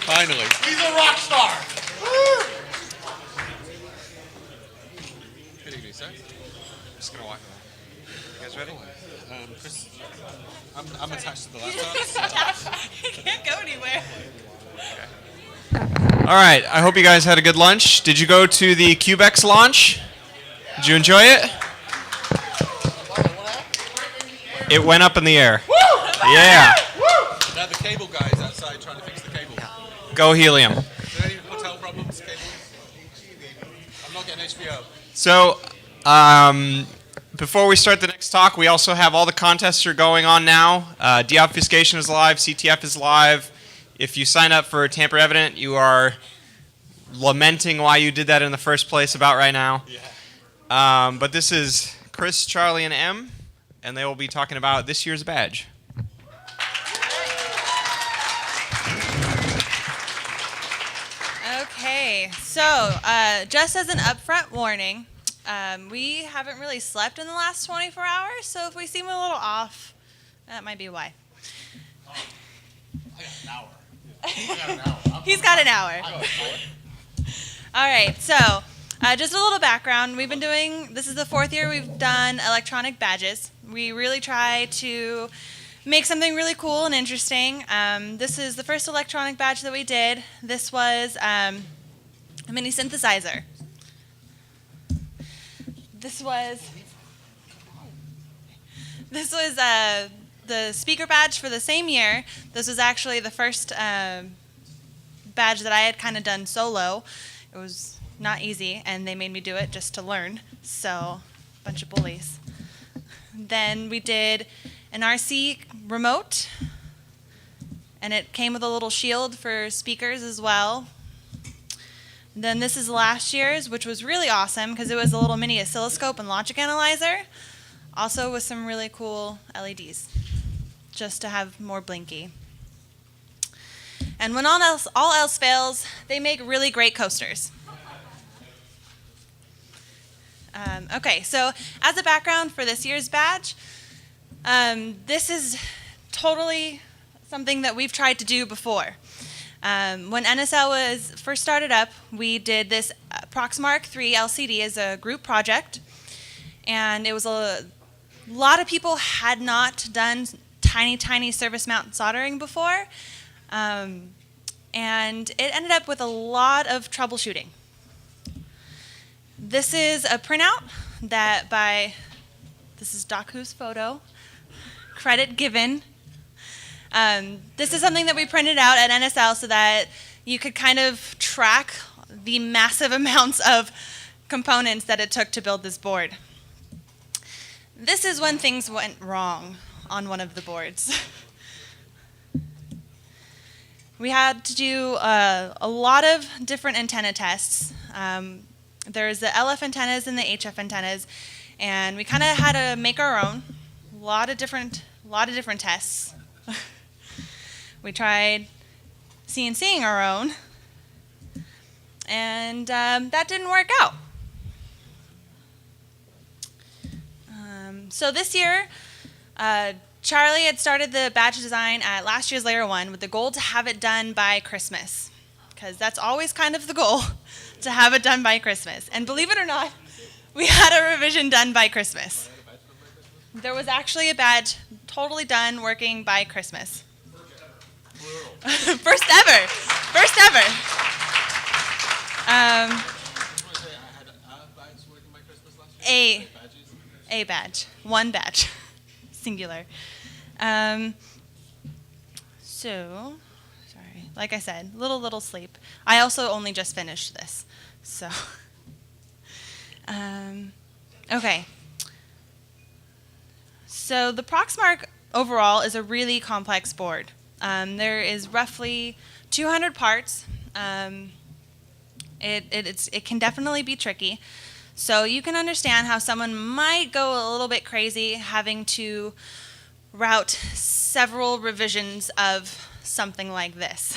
Finally. He's a rock star. Good evening, sir. I'm just going to walk around. You guys ready? Chris, I'm attached to the laptop. You can't go anywhere. All right, I hope you guys had a good lunch. Did you go to the Cubex launch? Did you enjoy it? It went up in the air. Woo! Yeah. Now the cable guy is outside trying to fix the cable. Go Helium. Is there any hotel problems? Cable? I'm not getting HBO. So, before we start the next talk, we also have all the contests are going on now. Deobfuscation is live. CTF is live. If you sign up for Tamper Evident, you are lamenting why you did that in the first place about right now. Yeah. But this is Chris, Charlie, and M, and they will be talking about this year's badge. Okay, so just as an upfront warning, we haven't really slept in the last 24 hours, so if we seem a little off, that might be why. I got an hour. He's got an hour. All right, so just a little background. We've been doing, this is the 4th year we've done electronic badges. We really try to make something really cool and interesting. This is the first electronic badge that we did. This was a mini synthesizer. This was the speaker badge for the same year. This was actually the first badge that I had kind of done solo. It was not easy, and they made me do it just to learn. So, bunch of bullies. Then we did an RC remote, and it came with a little shield for speakers as well. Then this is last year's, which was really awesome because it was a little mini oscilloscope and logic analyzer, also with some really cool LEDs, just to have more blinky. And when all else fails, they make really great coasters. Okay, so as a background for this year's badge, this is totally something that we've tried to do before. When NSL was first started up, we did this Proxmark 3 LCD as a group project, and it was a lot of people had not done tiny surface mount soldering before, and it ended up with a lot of troubleshooting. This is a printout that this is Daku's photo, credit given. This is something that we printed out at NSL so that you could kind of track the massive amounts of components that it took to build this board. This is when things went wrong on one of the boards. We had to do a lot of different antenna tests. There's the LF antennas and the HF antennas, and we kind of had to make our own. A lot of different tests. We tried CNCing our own, and that didn't work out. So this year, Charlie had started the badge design at last year's LayerOne with the goal to have it done by Christmas, because that's always kind of the goal, to have it done by Christmas. And believe it or not, we had a revision done by Christmas. There was actually a badge totally done working by Christmas. First ever. First ever. A badge. One badge. Singular. So, sorry. Like I said, little sleep. I also only just finished this. So, okay. So the Proxmark overall is a really complex board. There is roughly 200 parts. It can definitely be tricky. So you can understand how someone might go a little bit crazy having to route several revisions of something like this.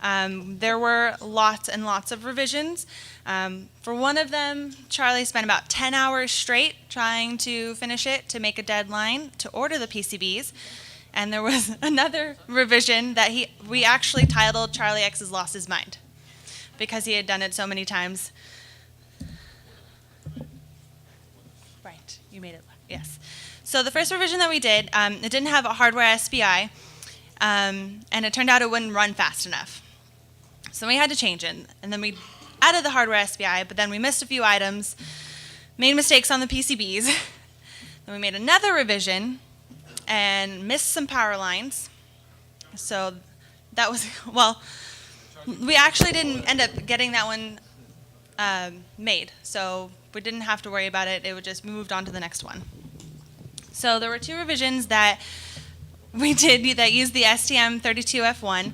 There were lots and lots of revisions. For one of them, Charlie spent about 10 hours straight trying to finish it to make a deadline to order the PCBs. And there was another revision that we actually titled Charlie X has lost his mind because he had done it so many times. Right, you made it, yes. So the first revision that we did, it didn't have a hardware SPI, and it turned out it wouldn't run fast enough. So we had to change it, and then we added the hardware SPI, but then we missed a few items, made mistakes on the PCBs. Then we made another revision and missed some power lines. So that was, well, we actually didn't end up getting that one made. So we didn't have to worry about it. It would just moved on to the next one. So there were two revisions that we did that used the STM32F1.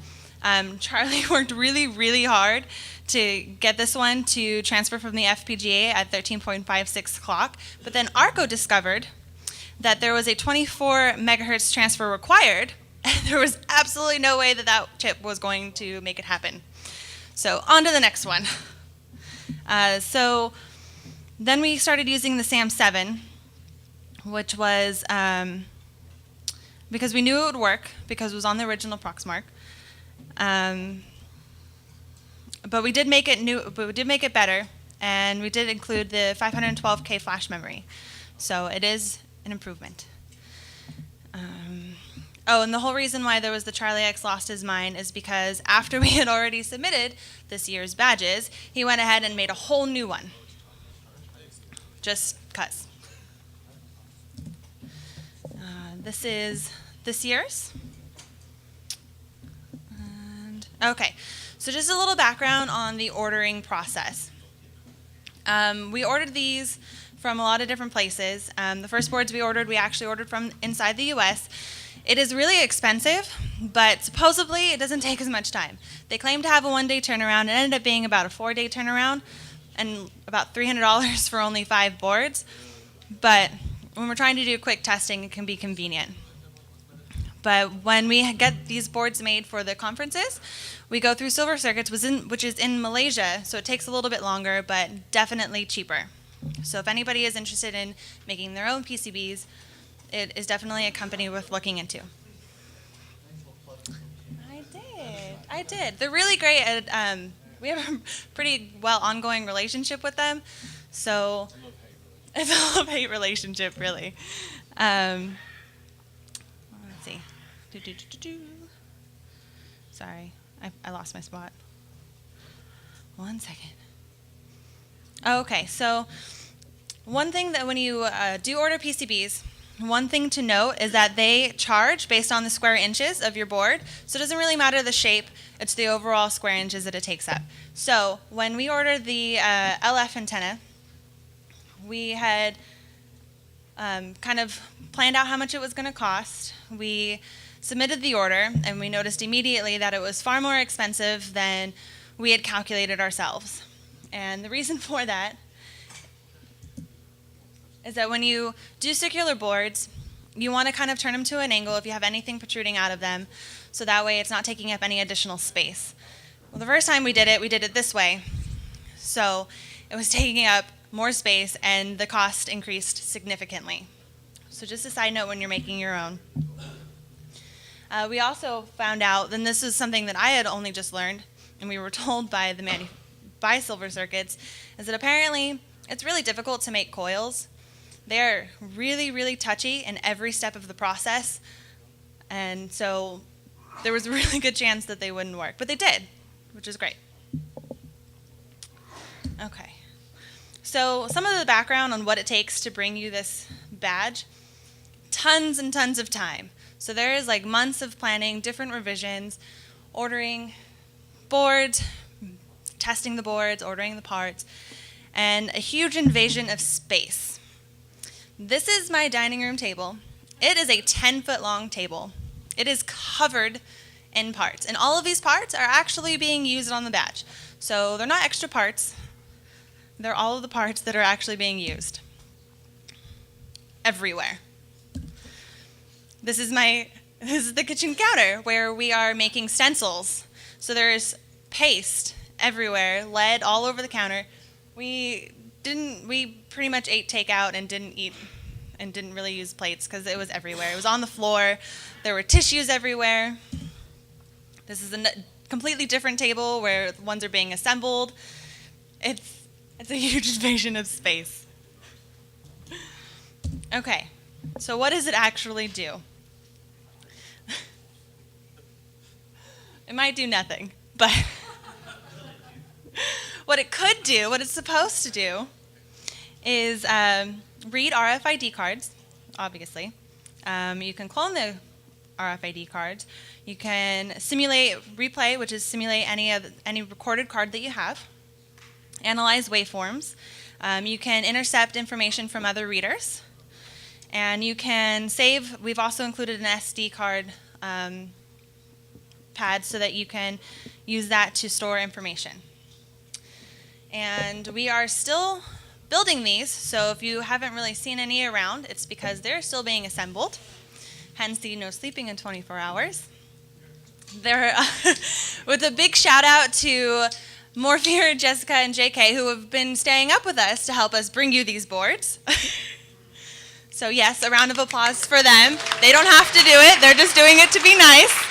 Charlie worked really, really hard to get this one to transfer from the FPGA at 13.56 clock. But then Arko discovered that there was a 24 megahertz transfer required, and there was absolutely no way that that chip was going to make it happen. So on to the next one. So then we started using the SAM7, which was because we knew it would work because it was on the original Proxmark. But we did make it but we did make it better, and we did include the 512K flash memory. So it is an improvement. Oh, and the whole reason why there was the Charlie X lost his mind is because after we had already submitted this year's badges, he went ahead and made a whole new one. Just 'cause. This is this year's. And, okay, so just a little background on the ordering process. We ordered these from a lot of different places. The first boards we actually ordered from inside the US. It is really expensive, but supposedly it doesn't take as much time. They claim to have a 1-day turnaround. It ended up being about a 4-day turnaround and about $300 for only 5 boards. But when we're trying to do quick testing, it can be convenient. But when we get these boards made for the conferences, we go through Silver Circuits, which is in Malaysia, so it takes a little bit longer, but definitely cheaper. So if anybody is interested in making their own PCBs, it is definitely a company worth looking into. I did. They're really great at, we have a pretty well ongoing relationship with them, so it's a love-hate relationship, really. Let's see. Sorry, I lost my spot. 1 second. Okay, so one thing that when you do order PCBs, one thing to note is that they charge based on the square inches of your board. So it doesn't really matter the shape, it's the overall square inches that it takes up. So when we ordered the LF antenna, we had kind of planned out how much it was going to cost. We submitted the order, and we noticed immediately that it was far more expensive than we had calculated ourselves. And the reason for that is that when you do circular boards, you want to kind of turn them to an angle if you have anything protruding out of them, so that way it's not taking up any additional space. Well, the first time we did it this way. So it was taking up more space, and the cost increased significantly. So just a side note when you're making your own. We also found out, and this is something that I had only just learned, and we were told by by Silver Circuits, is that apparently it's really difficult to make coils. They're really, really touchy in every step of the process, and so there was a really good chance that they wouldn't work, but they did, which is great. Okay, so some of the background on what it takes to bring you this badge: tons and tons of time. So there is like months of planning, different revisions, ordering boards, testing the boards, ordering the parts, and a huge invasion of space. This is my dining room table. It is a 10-foot long table. It is covered in parts, and all of these parts are actually being used on the badge. So they're not extra parts. They're all of the parts that are actually being used everywhere. This is the kitchen counter where we are making stencils. So there's paste everywhere, lead all over the counter. We pretty much ate takeout and didn't eat and didn't really use plates because it was everywhere. It was on the floor. There were tissues everywhere. This is a completely different table where ones are being assembled. It's a huge invasion of space. Okay, so what does it actually do? It might do nothing, but what it could do, what it's supposed to do, is read RFID cards, obviously. You can clone the RFID cards. You can simulate replay, which is simulate any recorded card that you have. Analyze waveforms. You can intercept information from other readers. And you can save. We've also included an SD card pad so that you can use that to store information. And we are still building these, so if you haven't really seen any around, it's because they're still being assembled, hence the no sleeping in 24 hours. They're, with a big shout out to Morphier, Jessica, and JK, who have been staying up with us to help us bring you these boards. So yes, a round of applause for them. They don't have to do it, they're just doing it to be nice.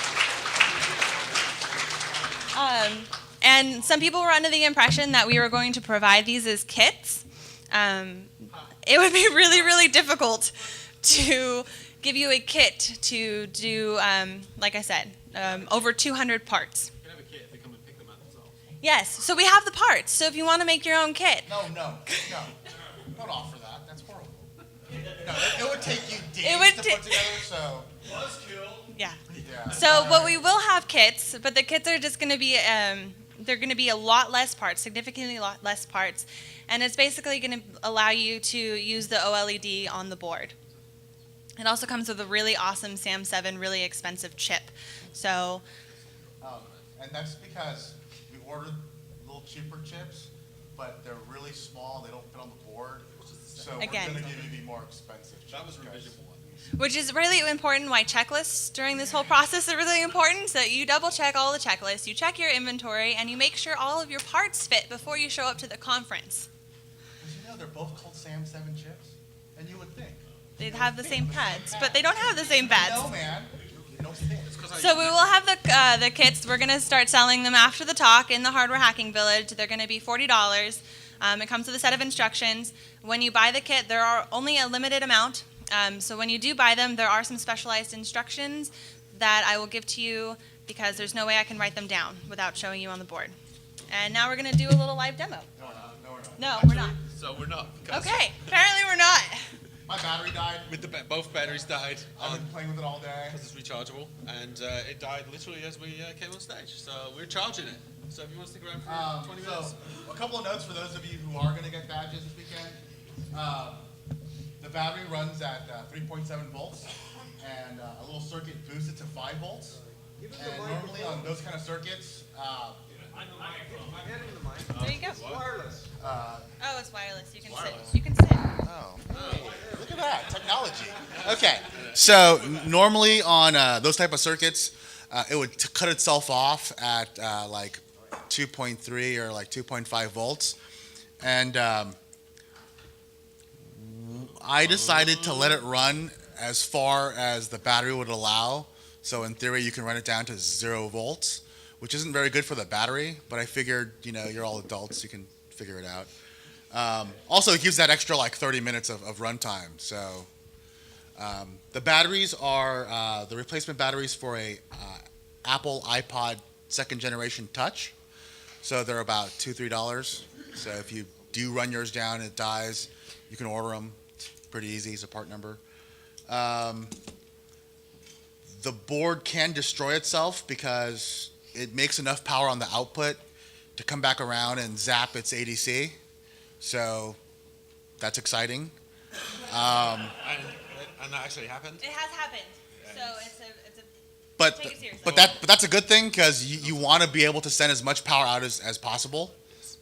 And some people were under the impression that we were going to provide these as kits. It would be really, really difficult to give you a kit to do, like I said, over 200 parts. You can have a kit if they come and pick them up themselves. Yes, so we have the parts. So if you want to make your own kit. No. Don't offer that. That's horrible. No, it would take you days It would to put together, so. Yeah. Yeah. So, but we will have kits, but the kits are just going to be, they're going to be a lot less parts, significantly less parts. And it's basically going to allow you to use the OLED on the board. It also comes with a really awesome SAM7, really expensive chip. So, And that's because we ordered little cheaper chips, but they're really small. They don't fit on the board. So Again. we're going to give you the more expensive chips. That was guys. revision one. which is really important why checklists during this whole process are really important, so that you double check all the checklists, you check your inventory, and you make sure all of your parts fit before you show up to the conference. Did you know they're both called SAM7 chips? And you would think. They'd have the same pads, but they don't have the same pads. No, man. You don't think. So we will have the kits. We're going to start selling them after the talk in the Hardware Hacking Village. They're going to be $40. It comes with a set of instructions. When you buy the kit, there are only a limited amount. So when you do buy them, there are some specialized instructions that I will give to you because there's no way I can write them down without showing you on the board. And now we're going to do a little live demo. No, we're not. No, we're not. So we're not. because Okay, apparently we're not. My battery died. With the both batteries died I've been playing with it all day. because it's rechargeable, and it died literally as we came on stage. So we're charging it. So if you want to stick around for 20 minutes. So, a couple of notes for those of you who are going to get badges this weekend. The battery runs at 3.7 volts, and a little circuit boosts it to 5 volts. And normally on those kind of circuits, There you go. Wireless. Oh, it's wireless. You can sit. You can sit. look at that, technology. Okay, so normally on those type of circuits, it would cut itself off at like 2.3 or like 2.5 volts. And I decided to let it run as far as the battery would allow. So in theory, you can run it down to 0 volts, which isn't very good for the battery, but I figured, you know, you're all adults, you can figure it out. Also, it gives that extra like 30 minutes of runtime. So the batteries are the replacement batteries for a Apple iPod 2nd generation Touch. So they're about $2-3. So if you do run yours down and it dies, you can order them. It's pretty easy. It's a part number. The board can destroy itself because it makes enough power on the output to come back around and zap its ADC. So that's exciting. And that actually happened. It has happened. So it's a But Take it seriously. but that's a good thing because you want to be able to send as much power out as possible,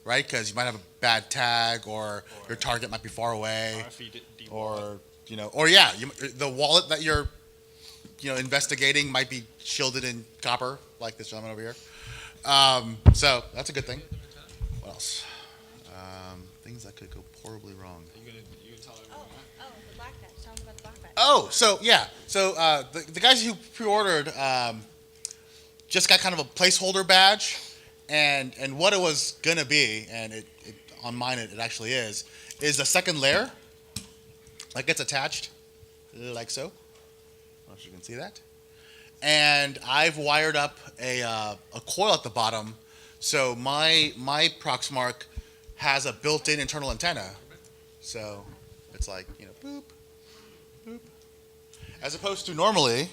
right? Because you might have a bad tag or your target might be far away, or the wallet that you're investigating might be shielded in copper, like this gentleman over here. So that's a good thing. What else? Things that could go horribly wrong. You gonna tell everyone? Oh, the black badge. Tell them Oh, so yeah. So the guys who pre-ordered just got kind of a placeholder badge, and what it was gonna be, and it on mine it actually is the second layer. Like gets attached, like so. I don't know if you can see that. And I've wired up a coil at the bottom, so my Proxmark has a built-in internal antenna. So it's like, you know, boop, boop. As opposed to normally,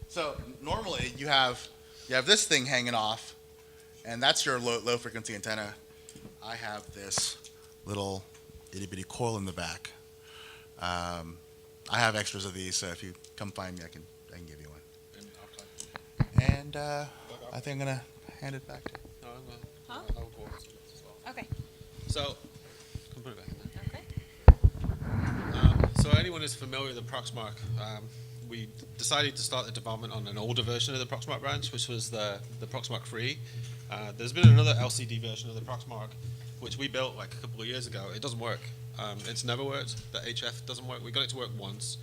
so normally you have this thing hanging off, and that's your low frequency antenna. I have this little itty bitty coil in the back. I have extras of these, so if you come find me, I can give you one. And I think I'm gonna hand it back to you. Huh? Okay. So, can put it back. Okay. So anyone who's familiar with the Proxmark, we decided to start the development on an older version of the Proxmark branch, which was the Proxmark 3. There's been another LCD version of the Proxmark, which we built like a couple of years ago. It doesn't work. It's never worked. The HF doesn't work. We got it to work once.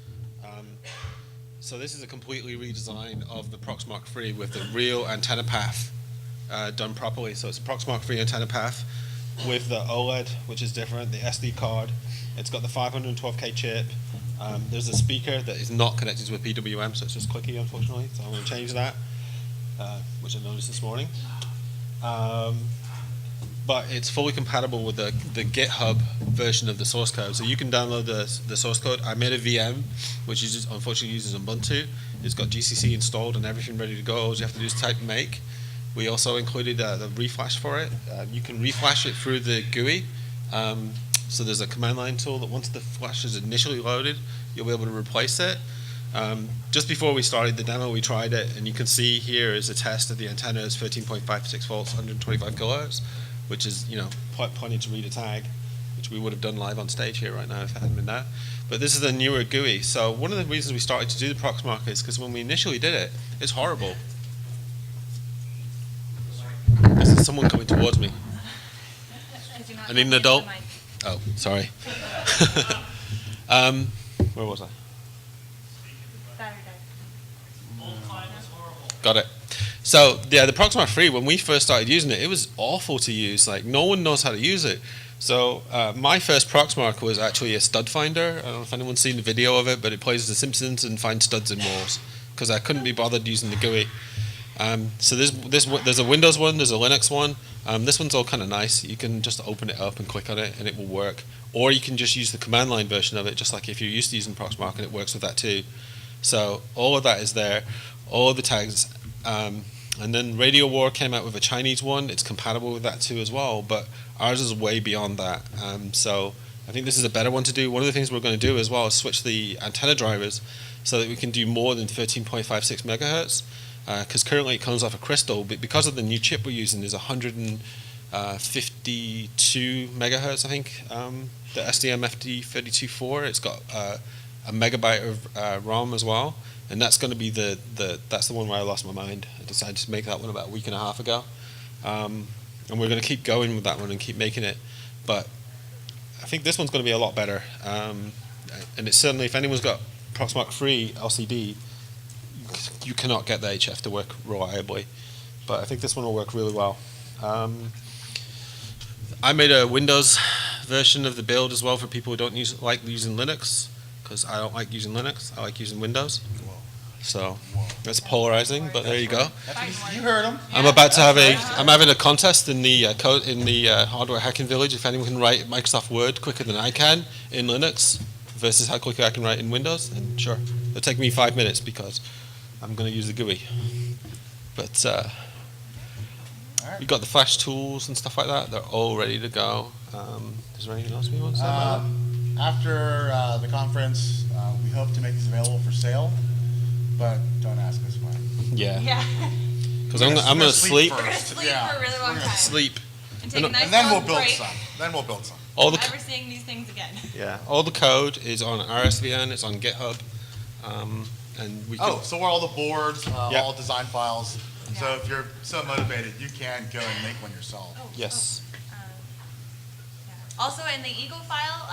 So this is a completely redesign of the Proxmark 3 with the real antenna path done properly. So it's a Proxmark 3 antenna path with the OLED, which is different, the SD card. It's got the 512K chip. There's a speaker that is not connected to a PWM, so it's just clicky, unfortunately. So I'm going to change that, which I noticed this morning. But it's fully compatible with the GitHub version of the source code. So you can download the source code. I made a VM, which unfortunately uses Ubuntu. It's got GCC installed and everything ready to go. All you have to do is type make. We also included the reflash for it. You can reflash it through the GUI. So there's a command line tool that once the flash is initially loaded, you'll be able to replace it. Just before we started the demo, we tried it, and you can see here is a test of the antenna is 13.56 volts, 125 kilohertz, which is, you know, plenty to read a tag, which we would have done live on stage here right now if it hadn't been that. But this is the newer GUI. So one of the reasons we started to do the Proxmark is because when we initially did it, it's horrible. There's someone coming towards me. I need an adult. Oh, sorry. Where was I? Got it. So yeah, the Proxmark 3, when we first started using it, it was awful to use. Like no one knows how to use it. So my first Proxmark was actually a stud finder. I don't know if anyone's seen the video of it, but it plays The Simpsons and finds studs in walls because I couldn't be bothered using the GUI. So there's a Windows one, there's a Linux one. This one's all kind of nice. You can just open it up and click on it, and it will work. Or you can just use the command line version of it, just like if you're used to using Proxmark, and it works with that too. So all of that is there, all of the tags. And then Radio War came out with a Chinese one. It's compatible with that too as well, but ours is way beyond that. So I think this is a better one to do. One of the things we're going to do as well is switch the antenna drivers so that we can do more than 13.56 megahertz. Because currently it comes off a crystal, but because of the new chip we're using, there's 152 megahertz, I think. The STM-FD324, it's got a megabyte of ROM as well, and that's going to be that's the one where I lost my mind. I decided to make that one about a week and a half ago, and we're going to keep going with that one and keep making it. But I think this one's going to be a lot better, and it's certainly, if anyone's got Proxmark 3 LCD, you cannot get the HF to work reliably, but I think this one will work really well. I made a Windows version of the build as well for people who don't like using Linux, because I don't like using Linux. I like using Windows. So that's polarizing, but there you go. You heard him. I'm having a contest in the hardware hacking village. If anyone can write Microsoft Word quicker than I can in Linux versus how quickly I can write in Windows, then sure, it'll take me 5 minutes because I'm going to use the GUI. But we got the flash tools and stuff like that. They're all ready to go. Is there anything else we want to say about that? After the conference, we hope to make these available for sale, but don't ask us why. Yeah. Yeah. Because I'm going to sleep. We're gonna sleep for a really long time. Sleep. And take a nice And then we'll long build break. some. Then we'll build some. All the Never seeing these things again. yeah. All the code is on RSVN. It's on GitHub. And we can, So where all the boards, Yeah. all design files. So if you're so motivated, you can go and make one yourself. Oh, yes. yeah. Also in the Eagle file,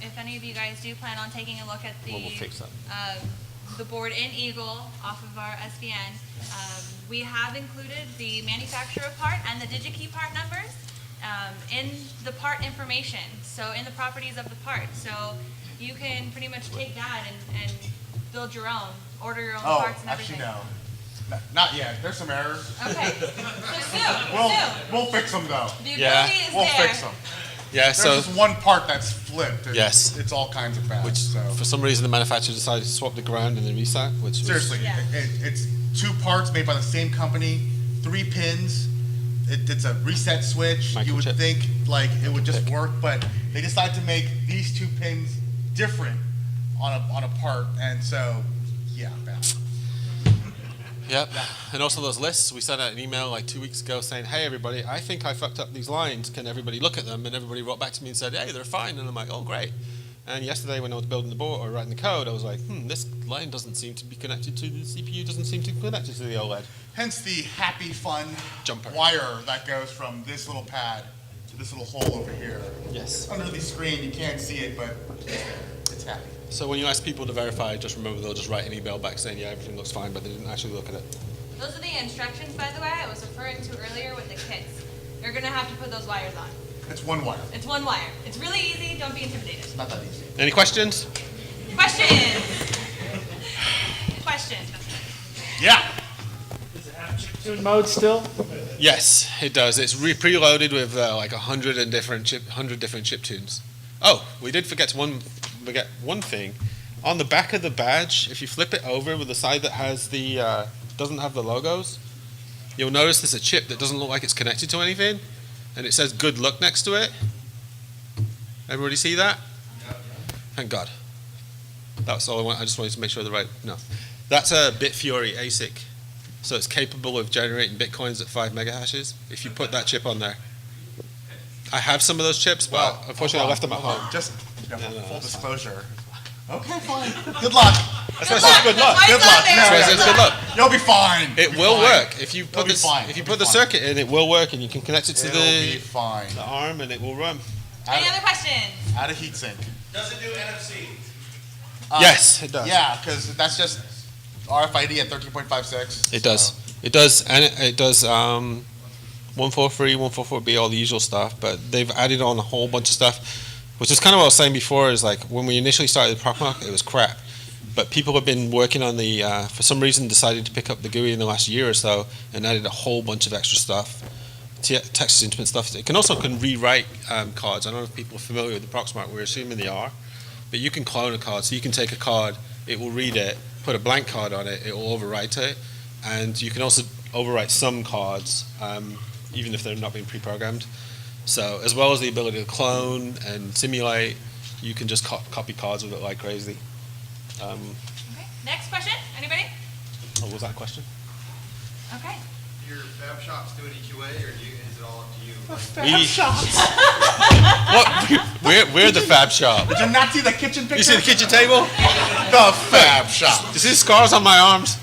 if any of you guys do plan on taking a look at the We'll fix that. the board in Eagle off of our SVN, we have included the manufacturer part and the DigiKey part numbers in the part information, so in the properties of the part. So you can pretty much take that and build your own, order your own parts and everything. Actually, no. Not yet. There's some errors. Okay, so soon, We'll fix them though. The Yeah. ability is We'll there. fix them. Yeah, There's so just one part that's flipped. And Yes. It's all kinds of bad. which So. for some reason the manufacturer decided to swap the ground and the reset, which was, Seriously, Yeah. it's two parts made by the same company, 3 pins. It's a reset switch. You would Microchip. think like it would just Pick. work, but they decided to make these 2 pins different on a part, and so yeah, bad. Yep. And also those lists, we sent out an email like 2 weeks ago saying, hey everybody, I think I fucked up these lines. Can everybody look at them? And everybody wrote back to me and said, hey, they're fine. And I'm like, oh, great. And yesterday when I was building the board or writing the code, I was like, this line doesn't seem to be connected to the CPU, doesn't seem to be connected to the OLED. Hence the happy fun Jumper. wire that goes from this little pad to this little hole over here. Yes. Under the screen, you can't see it, but it's happy. So when you ask people to verify, just remember they'll just write an email back saying, yeah, everything looks fine, but they didn't actually look at it. Those are the instructions, by the way, I was referring to earlier with the kits. You're gonna have to put those wires on. It's one wire. It's one wire. It's really easy, don't be intimidated. It's not that easy. Any questions? Questions? Question. Yeah. Does it have chiptune mode still? Yes, it does. It's preloaded with like 100 different chip tunes. Oh, we did forget one thing. On the back of the badge, if you flip it over with the side that has the doesn't have the logos, you'll notice there's a chip that doesn't look like it's connected to anything, and it says "Good Luck" next to it. Everybody see that? Thank God. That's all I want. I just wanted to make sure the right. No, that's a Bitfury ASIC, so it's capable of generating bitcoins at 5 megahashes. If you put that chip on there, I have some of those chips, but unfortunately I left them at home. Just no, full that's disclosure. Okay, fine. Good luck. That's why I said good luck. Good luck. That's why I said good luck. You'll be fine. It will work if you put be fine. if you It'll put the be fine. circuit in. It will work, and you can connect it to It'll be the fine. arm, and it will run. Any other questions? Add a heatsink. Does it do NFC? Yes, it does. Yeah, because that's just RFID at 13.56. It does. It does, and it does 143, 144B, all the usual stuff. But they've added on a whole bunch of stuff, which is kind of what I was saying before. Is like when we initially started the Proxmark, it was crap. But people have been working on the, for some reason, decided to pick up the GUI in the last year or so and added a whole bunch of extra stuff, Texas Instrument stuff. It can also rewrite cards. I don't know if people are familiar with the Proxmark. We're assuming they are. But you can clone a card. So you can take a card, it will read it, put a blank card on it, it will overwrite it. And you can also overwrite some cards, even if they're not being pre-programmed. So as well as the ability to clone and simulate, you can just copy cards with it like crazy. Okay. Next question. Anybody? Oh, was that a question? Okay. Do your fab shops do any QA, or is it all up to you? We're the fab shop. Did you not see the kitchen picture? You see the kitchen table? The fab shop. You see the scars on my arms?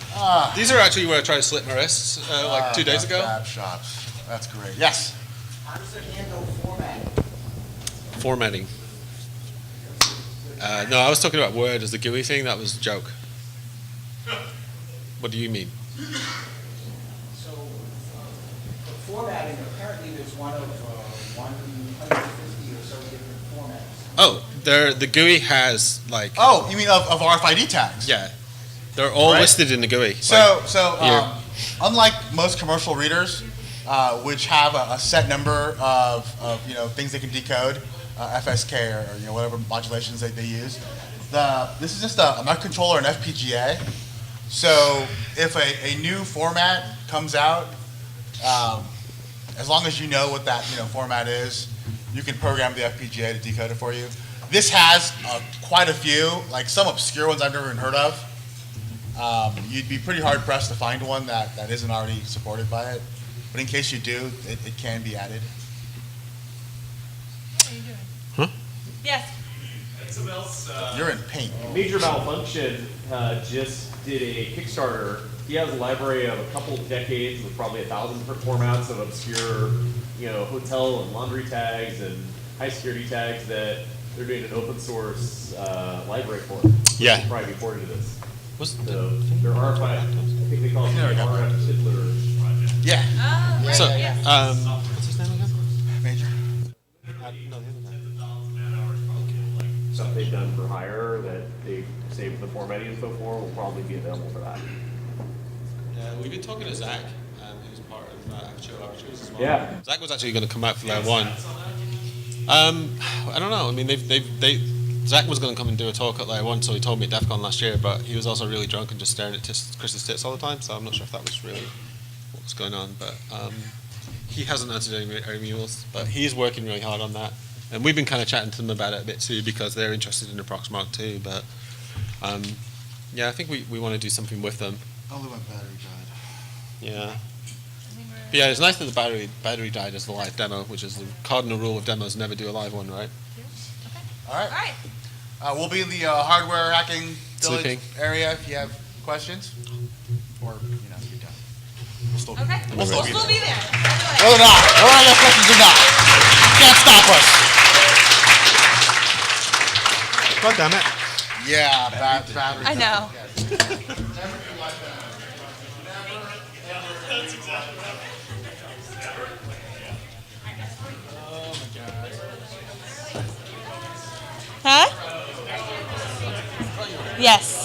These are actually where I tried to slit my wrists like 2 days The ago. Fab shops. That's great. Yes. How does it handle formatting? Formatting. No, I was talking about Word as the GUI thing. That was a joke. What do you mean? So, for formatting, apparently there's one of 150 or so different formats. Oh, the GUI has like Oh, you mean of RFID tags? yeah, they're all Right. listed in the GUI. So, here. unlike most commercial readers, which have a set number of things they can decode, FSK or whatever modulations they use, this is just a microcontroller, an FPGA. So if a new format comes out, as long as you know what that format is, you can program the FPGA to decode it for you. This has quite a few, like some obscure ones I've never even heard of. You'd be pretty hard pressed to find one that isn't already supported by it. But in case you do, it can be added. What are you doing? Huh? Yes. Something else, You're in paint. Major Malfunction just did a Kickstarter. He has a library of a couple decades with probably 1,000 different formats of obscure, hotel and laundry tags and high security tags that they're doing an open source library for. Yeah. Probably before to this. Was So there are I think they call it the RF Tiddler project. Yeah. Oh, right, So, yes. what's his name again? Major. No, the other guy. Stuff they've done for hire that they saved the formatting info for will probably be available for that. Yeah, we've been talking to Zach, who's part of Aperture Laboratories as well. Yeah. Zach was actually going to come out for LayerOne. I don't know. I mean, Zach was going to come and do a talk at LayerOne, so he told me at DEF CON last year, but he was also really drunk and just staring at Chris's tits all the time, so I'm not sure if that was really what was going on. But he hasn't answered any emails, but he's working really hard on that. And we've been kind of chatting to them about it a bit too, because they're interested in the Proxmark too. But yeah, I think we want to do something with them. Only when battery died. Yeah. But yeah, it's nice that the battery died as the live demo, which is the cardinal rule of demos: never do a live one, right? All right. All right. We'll be in the hardware hacking village Sleeping. area if you have questions, or you're done. We'll still Okay. We'll still still be be there. there. Whether or not, whether I have questions or not, can't stop us. God damn it! Yeah, battery. I know. Huh? Yes.